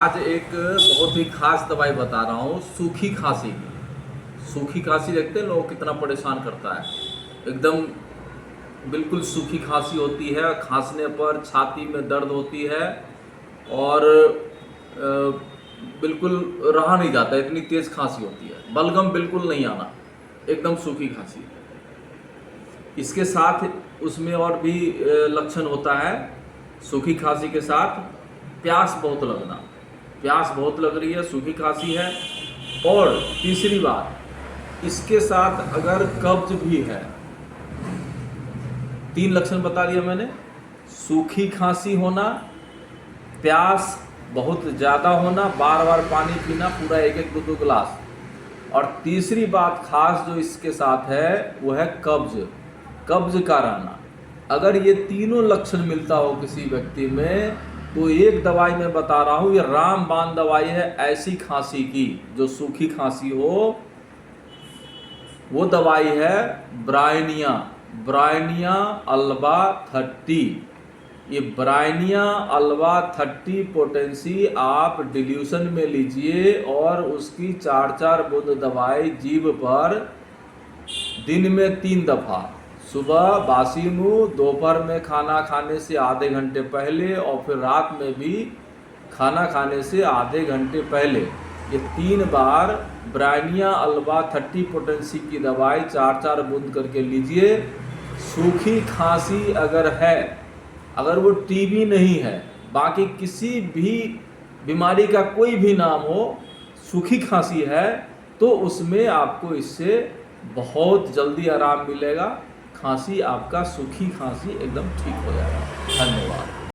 आज एक बहुत ही खास दवाई बता रहा हूँ सूखी खांसी की। सूखी खांसी देखते हैं लोग कितना परेशान करता है। एकदम बिल्कुल सूखी खांसी होती है, खांसने पर छाती में दर्द होती है और बिल्कुल रहा नहीं जाता, इतनी तेज खांसी होती है, बलगम बिल्कुल नहीं आना, एकदम सूखी खांसी। इसके साथ उसमें और भी लक्षण होता है। सूखी खांसी के साथ प्यास बहुत लगना, प्यास बहुत लग रही है, सूखी खांसी है। और तीसरी बात, इसके साथ अगर कब्ज भी है, 3 लक्षण बता दिया मैंने। सूखी खांसी होना, प्यास बहुत ज़्यादा होना, बार बार पानी पीना, पूरा 1-1 2-2 गिलास। और तीसरी बात खास जो इसके साथ है वो है कब्ज, कब्ज का रहना। अगर ये तीनों लक्षण मिलता हो किसी व्यक्ति में तो एक दवाई मैं बता रहा हूँ, ये रामबाण दवाई है ऐसी खांसी की जो सूखी खांसी हो। वो दवाई है ब्रायनिया, ब्रायनिया अल्बा 30। ये ब्रायनिया अल्बा 30 पोटेंसी आप डिल्यूशन में लीजिए और उसकी 4-4 बूंद दवाई जीभ पर दिन में 3 दफ़ा, सुबह बासी मुँह, दोपहर में खाना खाने से आधे घंटे पहले और फिर रात में भी खाना खाने से आधे घंटे पहले, ये 3 बार ब्रायनिया अल्बा 30 पोटेंसी की दवाई 4-4 बूंद करके लीजिए। सूखी खांसी अगर है, अगर वो टीबी नहीं है, बाकी किसी भी बीमारी का कोई भी नाम हो, सूखी खांसी है तो उसमें आपको इससे बहुत जल्दी आराम मिलेगा। खांसी आपका सूखी खांसी एकदम ठीक हो जाएगा। धन्यवाद।